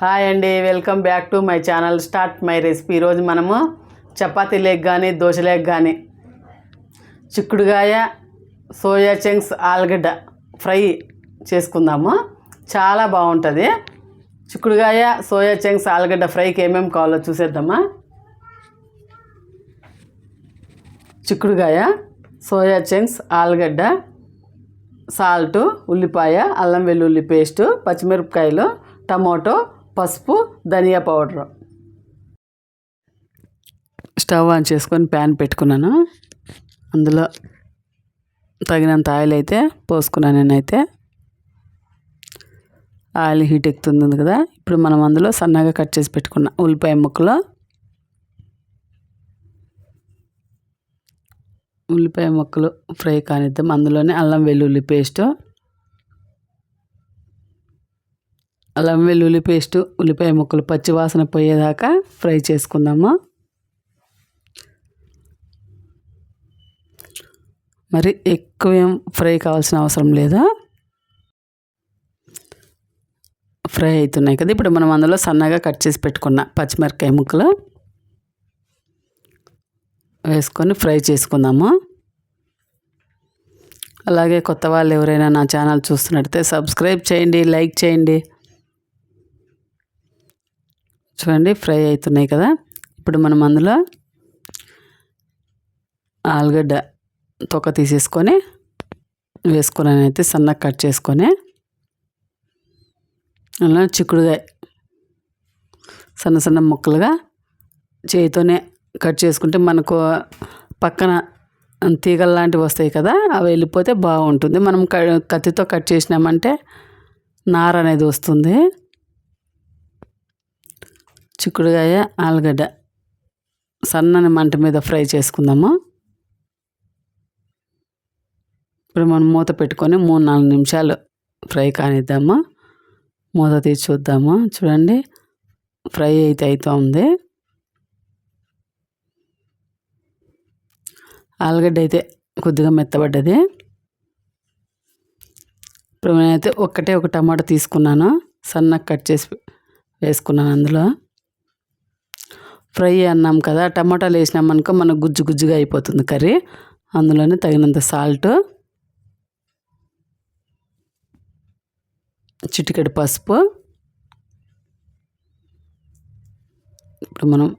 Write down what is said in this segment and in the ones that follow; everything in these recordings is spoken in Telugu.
హాయ్ అండి, welcome back to my channel start my recipe. ఈరోజు మనము చపాతీ లేక్ కానీ దోశ లేక్ కానీ చిక్కుడుగాయ సోయా చంక్స్ ఆలుగడ్డ ఫ్రై చేసుకుందాము. చాలా బాగుంటుంది. చిక్కుడుగాయ సోయా చంక్స్ ఆలుగడ్డ ఫ్రైకి ఏమేమి కావాలో చూసేద్దామా. చిక్కుడుగాయ సోయా చంక్స్ ఆలుగడ్డ, సాల్టు, ఉల్లిపాయ, అల్లం వెల్లుల్లి పేస్టు, పచ్చిమిరపకాయలు, టమోటో, పసుపు, ధనియా పౌడరు. స్టవ్ ఆన్ చేసుకొని ప్యాన్ పెట్టుకున్నాను. అందులో తగినంత ఆయిల్ అయితే పోసుకున్నాను. నేనైతే ఆయిల్ హీట్ ఎక్కుతుంది కదా. ఇప్పుడు మనం అందులో సన్నగా కట్ చేసి పెట్టుకున్న ఉల్లిపాయ ముక్కలు, ఫ్రై కానిద్దాం. అందులోనే అల్లం వెల్లుల్లి పేస్టు, ఉల్లిపాయ ముక్కలు పచ్చి వాసన పోయేదాకా ఫ్రై చేసుకుందాము. మరి ఎక్కువ ఏం ఫ్రై కావాల్సిన అవసరం లేదు. ఫ్రై అవుతున్నాయి కదా. ఇప్పుడు మనం అందులో సన్నగా కట్ చేసి పెట్టుకున్న పచ్చిమిరపకాయ ముక్కలు వేసుకొని ఫ్రై చేసుకుందాము. అలాగే కొత్త వాళ్ళు ఎవరైనా నా ఛానల్ చూస్తున్నట్టయితే సబ్స్క్రైబ్ చేయండి, లైక్ చేయండి. చూడండి, ఫ్రై అవుతున్నాయి కదా. ఇప్పుడు మనం అందులో ఆలుగడ్డ తొక్క తీసేసుకొని వేసుకున్నాను. అయితే సన్నగా కట్ చేసుకొని అలా చిక్కుడుగాయ సన్న ముక్కలుగా చేతితోనే కట్ చేసుకుంటే మనకు పక్కన తీగలు లాంటివి వస్తాయి కదా, అవి వెళ్ళిపోతే బాగుంటుంది. మనం కత్తితో కట్ చేసినామంటే నార అనేది వస్తుంది. చిక్కుడుగాయ ఆలుగడ్డ సన్నని మంట మీద ఫ్రై చేసుకుందాము. ఇప్పుడు మనం మూత పెట్టుకొని 3-4 నిమిషాలు ఫ్రై కానిద్దాము. మూత తీసి చూద్దాము. చూడండి, ఫ్రై అయితే అవుతుంది. ఆలుగడ్డ అయితే కొద్దిగా మెత్తబడ్డది. ఇప్పుడు నేనైతే ఒక టమాటా తీసుకున్నాను, సన్నగా కట్ చేసి వేసుకున్నాను. అందులో ఫ్రై అన్నాం కదా, టమాటాలు వేసినామనుకో మనకు గుజ్జుగా అయిపోతుంది కర్రీ. అందులోనే తగినంత సాల్టు, చిటికెడు పసుపు. ఇప్పుడు మనం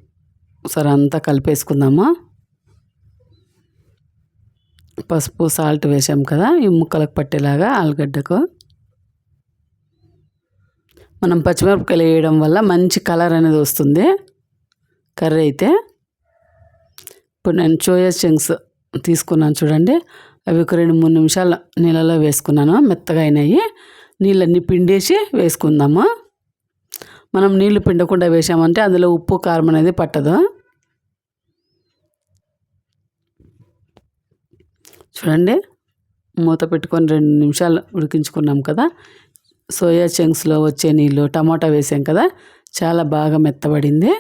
సరే అంతా కలిపేసుకుందాము. పసుపు సాల్ట్ వేసాం కదా, ఈ ముక్కలకు పట్టేలాగా ఆలుగడ్డకు. మనం పచ్చిమిరపకాయలు వేయడం వల్ల మంచి కలర్ అనేది వస్తుంది కర్రీ అయితే. ఇప్పుడు నేను సోయా చంక్స్ తీసుకున్నాను చూడండి. అవి ఒక 2-3 నిమిషాలు నీళ్ళలో వేసుకున్నాను, మెత్తగా అయినాయి. నీళ్ళన్నీ పిండేసి వేసుకుందాము. మనం నీళ్లు పిండకుండా వేసామంటే అందులో ఉప్పు కారం అనేది పట్టదు. చూడండి, మూత పెట్టుకొని 2 నిమిషాలు ఉడికించుకున్నాం కదా. సోయా చంక్స్లో వచ్చే నీళ్ళు, టమాటా వేసాం కదా, చాలా బాగా మెత్తబడింది.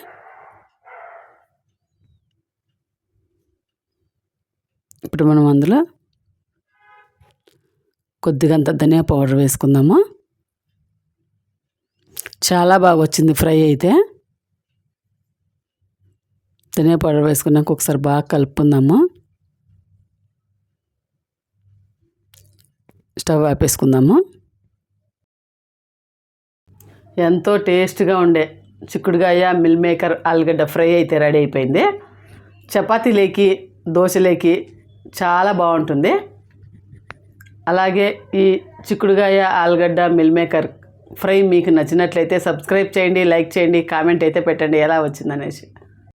ఇప్పుడు మనం అందులో కొద్దిగంత ధనియా పౌడర్ వేసుకుందాము. చాలా బాగా వచ్చింది ఫ్రై అయితే. ధనియా పౌడర్ వేసుకున్నాక ఒకసారి బాగా కలుపుకుందాము. స్టవ్ ఆపేసుకుందాము. ఎంతో టేస్ట్గా ఉండే చిక్కుడుగాయ మిల్ మేకర్ ఆలుగడ్డ ఫ్రై అయితే రెడీ అయిపోయింది. చపాతీలేకి దోశలేకి చాలా బాగుంటుంది. అలాగే ఈ చిక్కుడుగాయ ఆలుగడ్డ మిల్ మేకర్ ఫ్రై మీకు నచ్చినట్లయితే సబ్స్క్రైబ్ చేయండి, లైక్ చేయండి, కామెంట్ అయితే పెట్టండి ఎలా వచ్చిందనేసి.